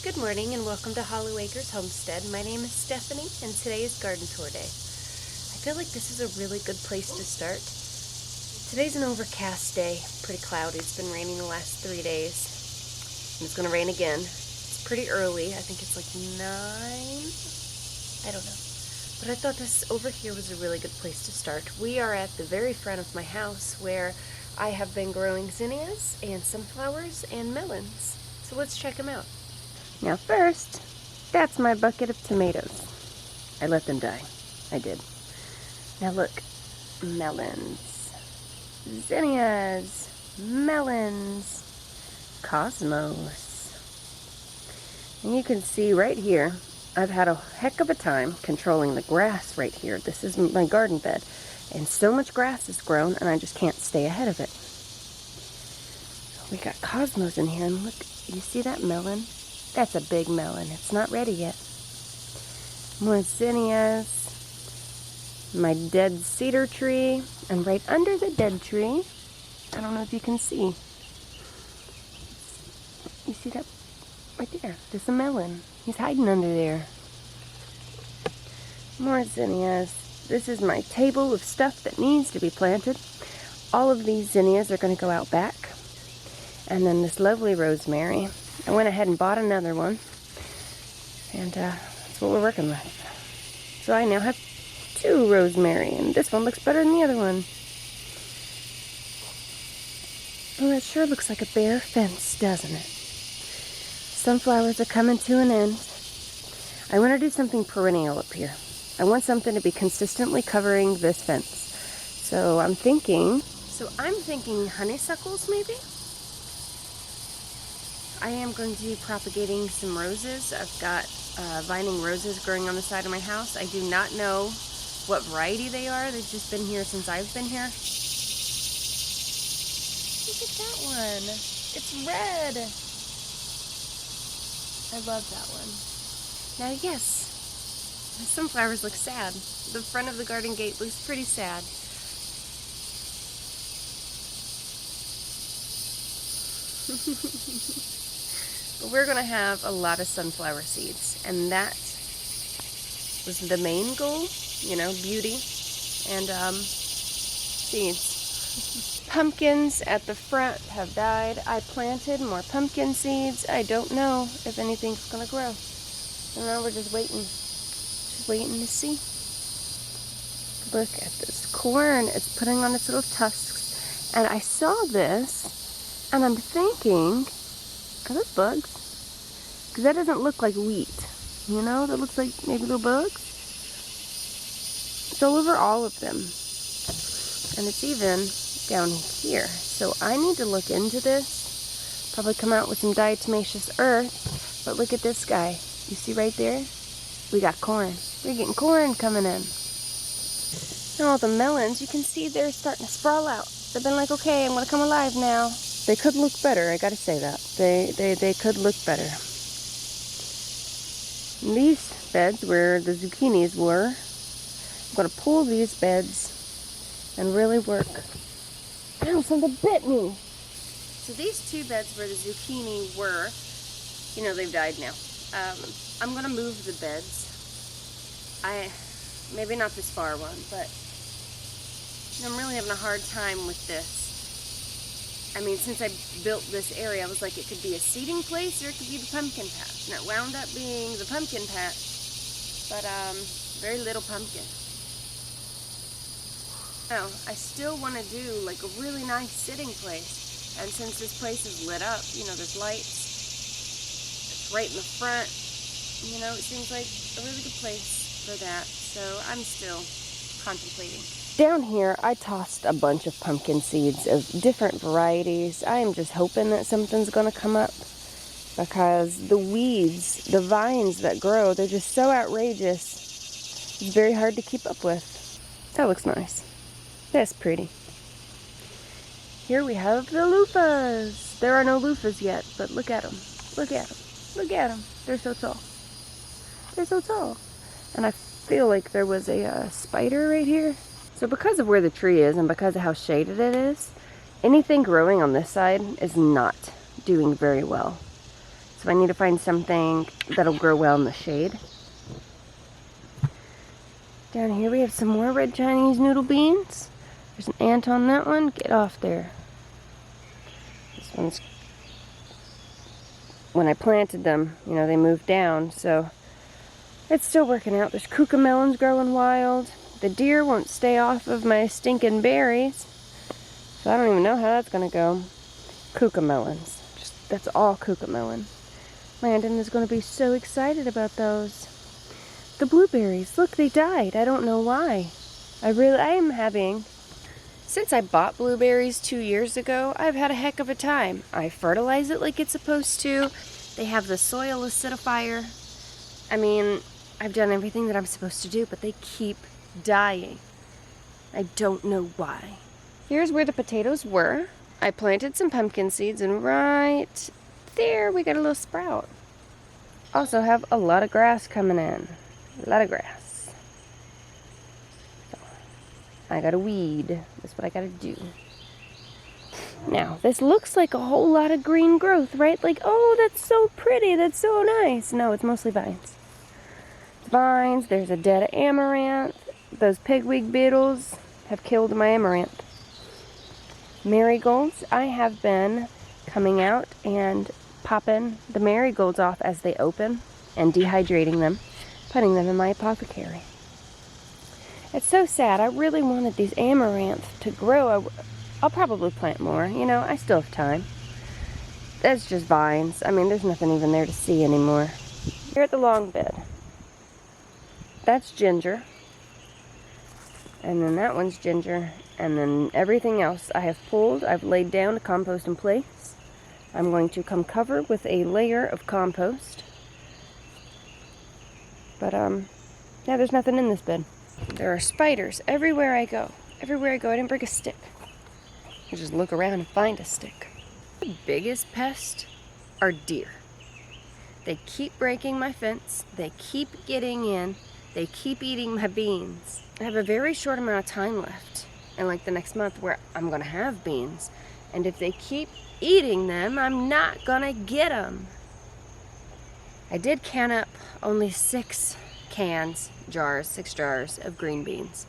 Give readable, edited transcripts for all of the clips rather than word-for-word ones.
Good morning and welcome to Hollow Acres Homestead. My name is Stephanie and today is garden tour day. I feel like this is a really good place to start. Today's an overcast day, pretty cloudy. It's been raining the last 3 days and it's going to rain again. It's pretty early. I think it's like 9. I don't know. But I thought this over here was a really good place to start. We are at the very front of my house where I have been growing zinnias and sunflowers and melons. So let's check them out. Now first, that's my bucket of tomatoes. I let them die. I did. Now look, melons, zinnias, melons, cosmos. And you can see right here, I've had a heck of a time controlling the grass right here. This is my garden bed. And so much grass has grown and I just can't stay ahead of it. We got cosmos in here and look, you see that melon? That's a big melon. It's not ready yet. More zinnias. My dead cedar tree. And right under the dead tree, I don't know if you can see. You see that? Right there. There's a melon. He's hiding under there. More zinnias. This is my table of stuff that needs to be planted. All of these zinnias are going to go out back. And then this lovely rosemary. I went ahead and bought another one, and that's what we're working with. So I now have 2 rosemary, and this one looks better than the other one. Well, that sure looks like a bare fence, doesn't it? Sunflowers are coming to an end. I want to do something perennial up here. I want something to be consistently covering this fence. So I'm thinking honeysuckles maybe? I am going to be propagating some roses. I've got vining roses growing on the side of my house. I do not know what variety they are. They've just been here since I've been here. Look at that one. It's red. I love that one. Now, yes, the sunflowers look sad. The front of the garden gate looks pretty sad. But we're going to have a lot of sunflower seeds, and that was the main goal, you know, beauty and seeds. Pumpkins at the front have died. I planted more pumpkin seeds. I don't know if anything's going to grow. So now we're just waiting to see. Look at this corn. It's putting on its little tusks, and I saw this, and I'm thinking, are those bugs? Because that doesn't look like wheat. You know, that looks like maybe little bugs. It's all over all of them. And it's even down here. So I need to look into this. Probably come out with some diatomaceous earth. But look at this guy. You see right there? We got corn. We're getting corn coming in. And all the melons, you can see they're starting to sprawl out. They've been like, okay, I'm going to come alive now. They could look better, I gotta say that. They could look better. And these beds where the zucchinis were, I'm gonna pull these beds and really work. Ow, something bit me! So these 2 beds where the zucchini were, you know, they've died now. I'm gonna move the beds. Maybe not this far one, but I'm really having a hard time with this. I mean, since I built this area, I was like, it could be a seeding place or it could be the pumpkin patch. And it wound up being the pumpkin patch, but very little pumpkin. Now, I still want to do like a really nice sitting place. And since this place is lit up, you know, there's lights. It's right in the front. You know, it seems like a really good place for that. So I'm still contemplating. Down here, I tossed a bunch of pumpkin seeds of different varieties. I am just hoping that something's going to come up because the weeds, the vines that grow, they're just so outrageous. It's very hard to keep up with. That looks nice. That's pretty. Here we have the loofahs. There are no loofahs yet, but look at them. Look at them. Look at them. They're so tall. They're so tall. And I feel like there was a spider right here. So because of where the tree is and because of how shaded it is, anything growing on this side is not doing very well. So I need to find something that'll grow well in the shade. Down here we have some more red Chinese noodle beans. There's an ant on that one. Get off there. This one's, when I planted them, you know, they moved down, so it's still working out. There's cuca melons growing wild. The deer won't stay off of my stinking berries, so I don't even know how that's gonna go. Cuca melons. That's all cuca melon. Landon is gonna be so excited about those. The blueberries, look, they died. I don't know why. I am having, since I bought blueberries 2 years ago, I've had a heck of a time. I fertilize it like it's supposed to. They have the soil acidifier. I mean, I've done everything that I'm supposed to do, but they keep dying. I don't know why. Here's where the potatoes were. I planted some pumpkin seeds, and right there we got a little sprout. Also have a lot of grass coming in. A lot of grass. So, I gotta weed. That's what I gotta do. Now, this looks like a whole lot of green growth, right? Like, oh, that's so pretty. That's so nice. No, it's mostly vines. It's vines. There's a dead amaranth. Those pigweed beetles have killed my amaranth. Marigolds, I have been coming out and popping the marigolds off as they open and dehydrating them, putting them in my apothecary. It's so sad. I really wanted these amaranth to grow. I'll probably plant more. You know, I still have time. That's just vines. I mean, there's nothing even there to see anymore. Here at the long bed. That's ginger. And then that one's ginger. And then everything else I have pulled. I've laid down to compost in place. I'm going to come cover with a layer of compost. But, yeah, there's nothing in this bed. There are spiders everywhere I go. Everywhere I go, I didn't bring a stick. I just look around and find a stick. The biggest pest are deer. They keep breaking my fence. They keep getting in. They keep eating my beans. I have a very short amount of time left in like the next month where I'm gonna have beans. And if they keep eating them, I'm not gonna get them. I did can up only 6 jars of green beans.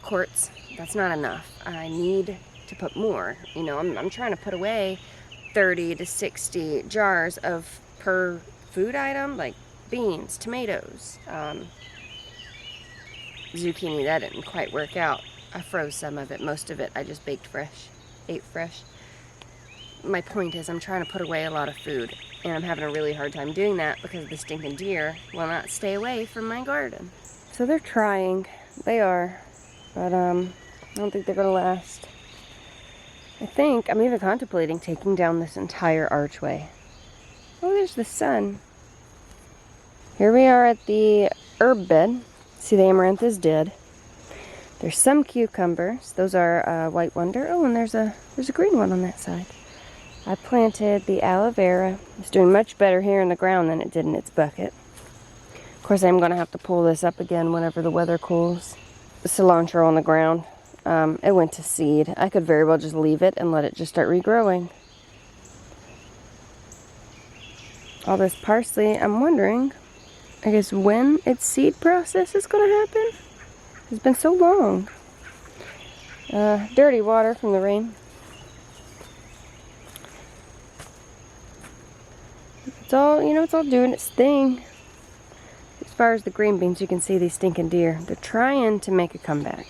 Quarts, that's not enough. I need to put more. You know, I'm trying to put away 30 to 60 jars of per food item, like beans, tomatoes, zucchini. That didn't quite work out. I froze some of it. Most of it I just baked fresh, ate fresh. My point is I'm trying to put away a lot of food, and I'm having a really hard time doing that because the stinking deer will not stay away from my garden. So they're trying. They are. But I don't think they're going to last. I think I'm even contemplating taking down this entire archway. Oh, there's the sun. Here we are at the herb bed. See, the amaranth is dead. There's some cucumbers. Those are white wonder. Oh, and there's a green one on that side. I planted the aloe vera. It's doing much better here in the ground than it did in its bucket. Of course, I'm going to have to pull this up again whenever the weather cools. The cilantro on the ground. It went to seed. I could very well just leave it and let it just start regrowing. All this parsley, I'm wondering, I guess, when its seed process is going to happen. It's been so long. Dirty water from the rain. It's all, you know, it's all doing its thing. As far as the green beans, you can see these stinking deer. They're trying to make a comeback.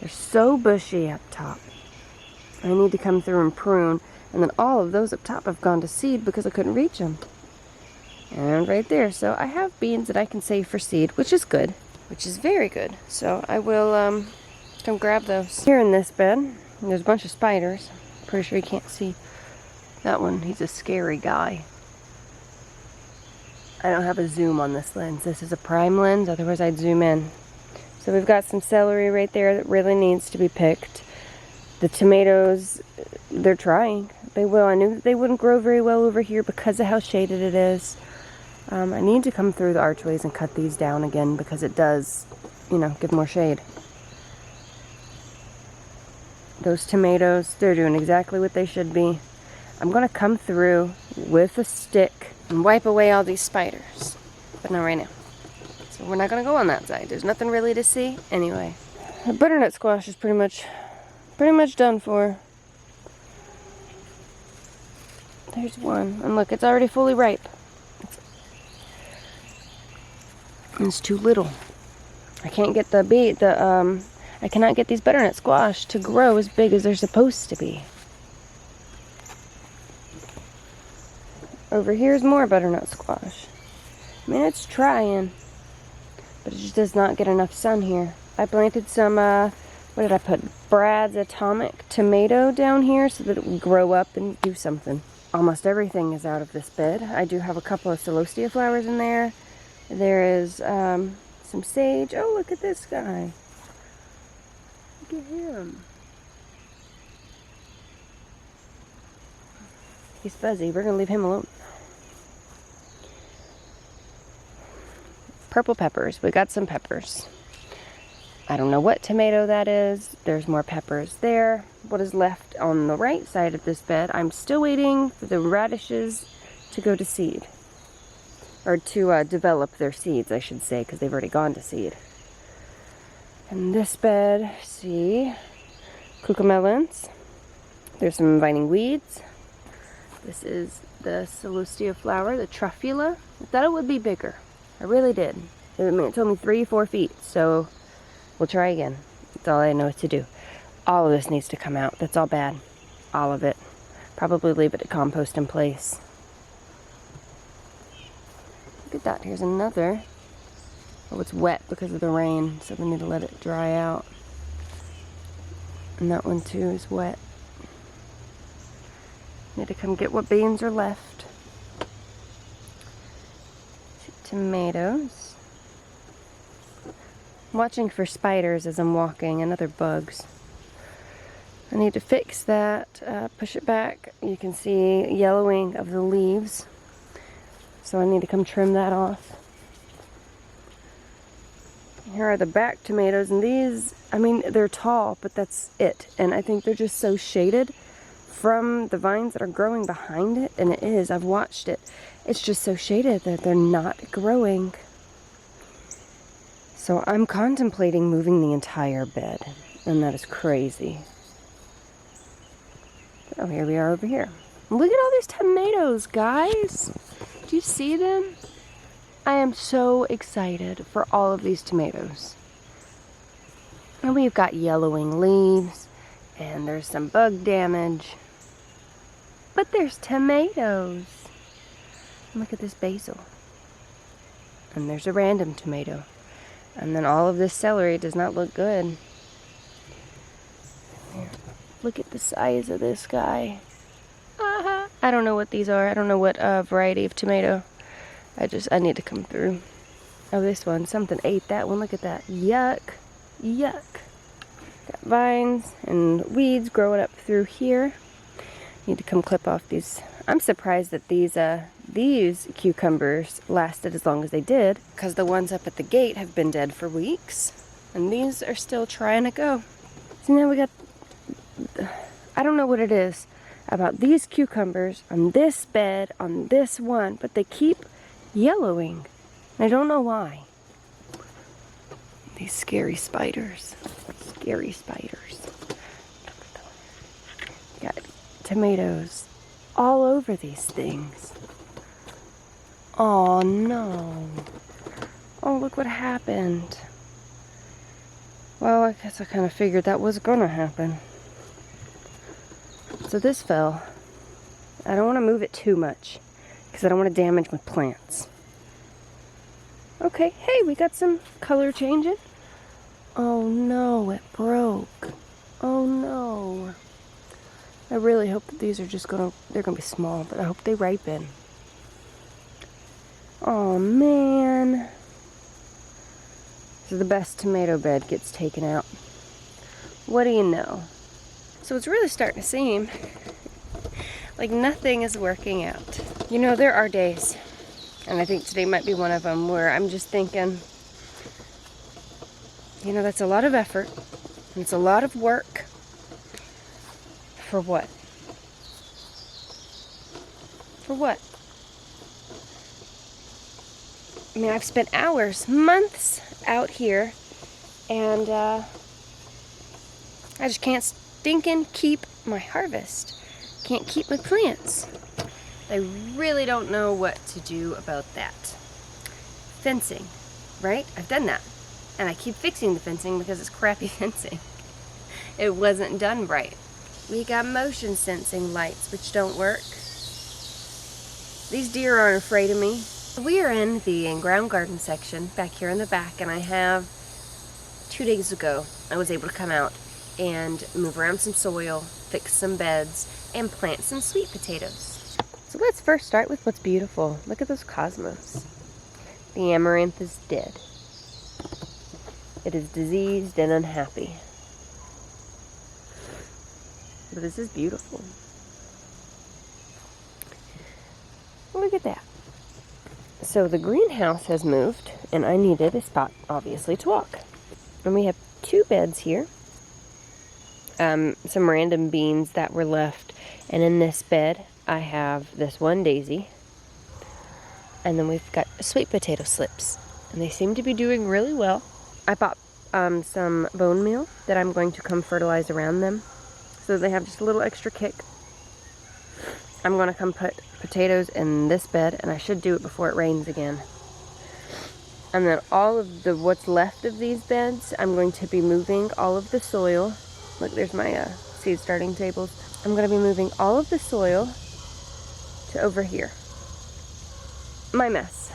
They're so bushy up top. I need to come through and prune. And then all of those up top have gone to seed because I couldn't reach them. And right there. So I have beans that I can save for seed, which is good. Which is very good. So I will come grab those. Here in this bed, there's a bunch of spiders. Pretty sure you can't see that one. He's a scary guy. I don't have a zoom on this lens. This is a prime lens, otherwise I'd zoom in. So we've got some celery right there that really needs to be picked. The tomatoes, they're trying. They will. I knew that they wouldn't grow very well over here because of how shaded it is. I need to come through the archways and cut these down again because it does, you know, give more shade. Those tomatoes, they're doing exactly what they should be. I'm gonna come through with a stick and wipe away all these spiders. But not right now. So we're not gonna go on that side. There's nothing really to see anyway. The butternut squash is pretty much done for. There's one, and look, it's already fully ripe. It's too little. I can't get I cannot get these butternut squash to grow as big as they're supposed to be. Over here's more butternut squash. I mean, it's trying, but it just does not get enough sun here. I planted some, what did I put? Brad's Atomic tomato down here so that it would grow up and do something. Almost everything is out of this bed. I do have a couple of celosia flowers in there. There is some sage. Oh, look at this guy. Look at him. He's fuzzy. We're going to leave him alone. Purple peppers. We got some peppers. I don't know what tomato that is. There's more peppers there. What is left on the right side of this bed, I'm still waiting for the radishes to go to seed. Or to develop their seeds, I should say, because they've already gone to seed. And this bed, see, cucamelons. There's some inviting weeds. This is the celosia flower, the truffula. I thought it would be bigger. I really did. It told me 3-4 feet, so we'll try again. That's all I know what to do. All of this needs to come out. That's all bad. All of it. Probably leave it to compost in place. Look at that. Here's another. Oh, it's wet because of the rain, so we need to let it dry out. And that one too is wet. Need to come get what beans are left. Tomatoes. I'm watching for spiders as I'm walking and other bugs. I need to fix that, push it back. You can see yellowing of the leaves. So I need to come trim that off. Here are the back tomatoes, and these, I mean, they're tall, but that's it. And I think they're just so shaded from the vines that are growing behind it, and it is, I've watched it. It's just so shaded that they're not growing. So I'm contemplating moving the entire bed, and that is crazy. Oh, here we are over here. Look at all these tomatoes, guys. Do you see them? I am so excited for all of these tomatoes. And we've got yellowing leaves, and there's some bug damage. But there's tomatoes. Look at this basil. And there's a random tomato. And then all of this celery does not look good. Here. Look at the size of this guy. I don't know what these are. I don't know what variety of tomato. I need to come through. Oh, this one. Something ate that one. Look at that. Yuck. Yuck. Got vines and weeds growing up through here. Need to come clip off these. I'm surprised that these cucumbers lasted as long as they did, because the ones up at the gate have been dead for weeks. And these are still trying to go. So now we got, I don't know what it is about these cucumbers on this bed, on this one, but they keep yellowing. I don't know why. These scary spiders. Scary spiders. Got tomatoes all over these things. Oh no. Oh, look what happened. Well, I guess I kind of figured that was gonna happen. So this fell. I don't want to move it too much because I don't want to damage my plants. Okay, hey, we got some color changing. Oh no, it broke. Oh no. I really hope that these are just they're gonna be small, but I hope they ripen. Oh man. So the best tomato bed gets taken out. What do you know? So it's really starting to seem like nothing is working out. You know, there are days, and I think today might be one of them, where I'm just thinking, you know, that's a lot of effort, and it's a lot of work. For what? For what? I mean, I've spent hours, months out here, and I just can't stinking keep my harvest. Can't keep my plants. I really don't know what to do about that. Fencing, right? I've done that. And I keep fixing the fencing because it's crappy fencing. It wasn't done right. We got motion sensing lights, which don't work. These deer aren't afraid of me. We are in the InGround Garden section back here in the back, and I have 2 days ago I was able to come out and move around some soil, fix some beds, and plant some sweet potatoes. So let's first start with what's beautiful. Look at those cosmos. The amaranth is dead. It is diseased and unhappy. But this is beautiful. Look at that. So the greenhouse has moved, and I needed a spot, obviously, to walk. And we have 2 beds here. Some random beans that were left. And in this bed, I have this one daisy. And then we've got sweet potato slips. And they seem to be doing really well. I bought some bone meal that I'm going to come fertilize around them, so they have just a little extra kick. I'm going to come put potatoes in this bed, and I should do it before it rains again. And then all of what's left of these beds, I'm going to be moving all of the soil. Look, there's my seed starting tables. I'm going to be moving all of the soil to over here. My mess.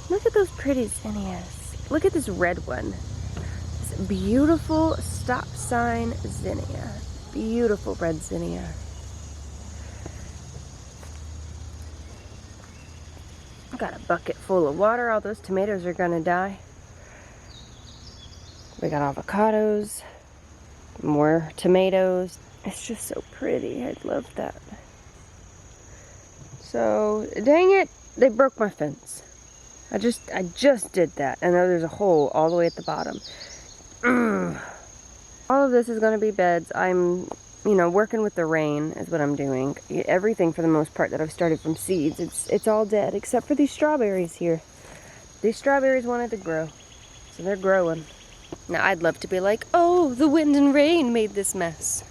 Look at those pretty zinnias. Look at this red one. This beautiful stop sign zinnia. Beautiful red zinnia. I've got a bucket full of water. All those tomatoes are gonna die. We got avocados, more tomatoes. It's just so pretty. I love that. So, dang it, they broke my fence. I just did that. And there's a hole all the way at the bottom. All of this is going to be beds. I'm, working with the rain is what I'm doing. Everything for the most part that I've started from seeds, it's all dead except for these strawberries here. These strawberries wanted to grow, so they're growing. Now I'd love to be like, oh, the wind and rain made this mess.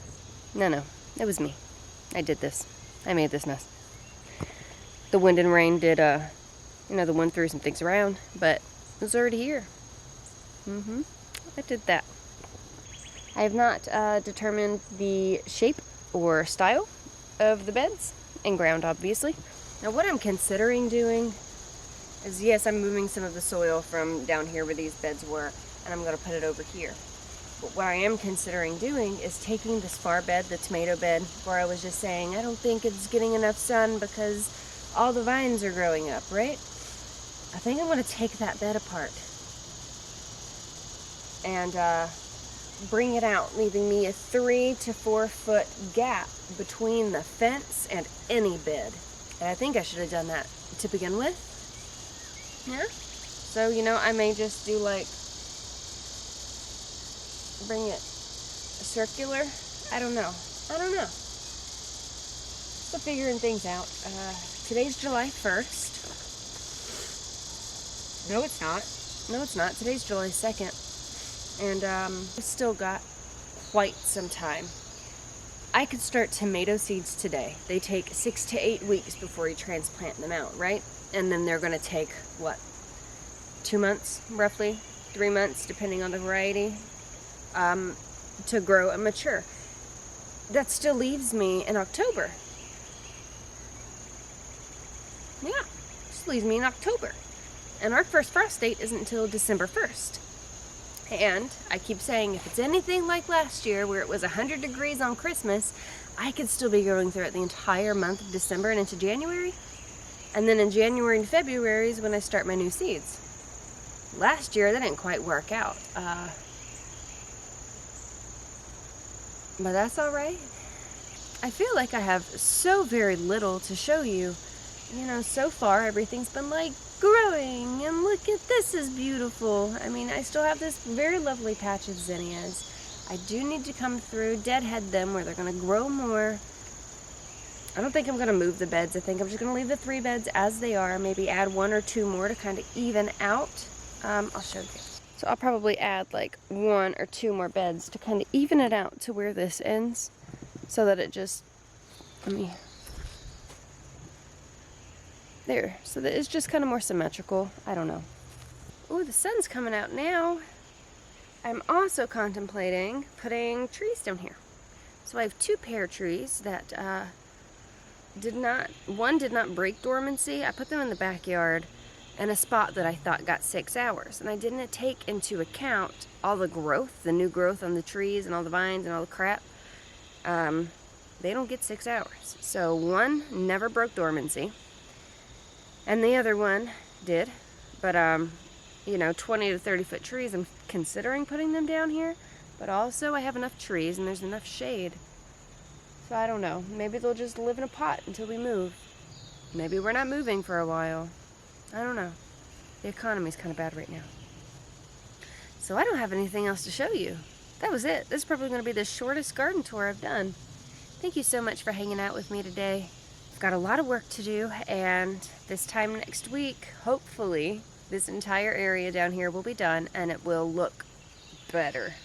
No, it was me. I did this. I made this mess. The wind and rain did, the wind threw some things around, but it was already here. I did that. I have not determined the shape or style of the beds. InGround, obviously. Now what I'm considering doing is, yes, I'm moving some of the soil from down here where these beds were, and I'm going to put it over here. But what I am considering doing is taking this far bed, the tomato bed, where I was just saying, I don't think it's getting enough sun because all the vines are growing up, right? I think I'm going to take that bed apart and bring it out, leaving me a 3 to 4 foot gap between the fence and any bed. And I think I should have done that to begin with. Yeah? So, I may just do bring it circular. I don't know. Still figuring things out. Today's July 1st. No, it's not. Today's July 2nd. And I've still got quite some time. I could start tomato seeds today. They take 6 to 8 weeks before you transplant them out, right? And then they're going to take, 2 months, roughly? 3 months, depending on the variety, to grow and mature. That still leaves me in October. Yeah, just leaves me in October. And our first frost date isn't until December 1st. And I keep saying, if it's anything like last year where it was 100 degrees on Christmas, I could still be going through it the entire month of December and into January. And then in January and February is when I start my new seeds. Last year, that didn't quite work out. But that's all right. I feel like I have so very little to show you. So far everything's been growing, and look at this is beautiful. I mean, I still have this very lovely patch of zinnias. I do need to come through, deadhead them where they're going to grow more. I don't think I'm going to move the beds. I think I'm just going to leave the 3 beds as they are. Maybe add 1 or 2 more to kind of even out. I'll show you. So I'll probably add like 1 or 2 more beds to kind of even it out to where this ends. So that it just, there. So that it's just kind of more symmetrical. I don't know. Oh, the sun's coming out now. I'm also contemplating putting trees down here. So I have 2 pear trees that one did not break dormancy. I put them in the backyard in a spot that I thought got 6 hours. And I didn't take into account all the growth, the new growth on the trees and all the vines and all the crap. They don't get 6 hours. So one never broke dormancy. And the other one did. But, you know, 20 to 30 foot trees, I'm considering putting them down here. But also I have enough trees and there's enough shade. So I don't know. Maybe they'll just live in a pot until we move. Maybe we're not moving for a while. I don't know. The economy's kind of bad right now. So I don't have anything else to show you. That was it. This is probably going to be the shortest garden tour I've done. Thank you so much for hanging out with me today. I've got a lot of work to do, and this time next week, hopefully, this entire area down here will be done and it will look better.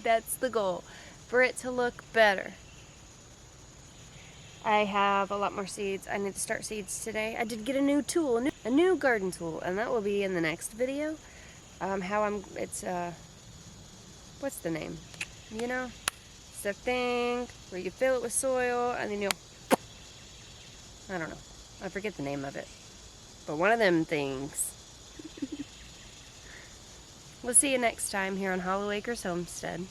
That's the goal, for it to look better. I have a lot more seeds. I need to start seeds today. I did get a new tool, a new garden tool, and that will be in the next video. What's the name? You know, it's a thing where you fill it with soil and then I don't know. I forget the name of it. But one of them things. We'll see you next time here on Hollow Acres Homestead.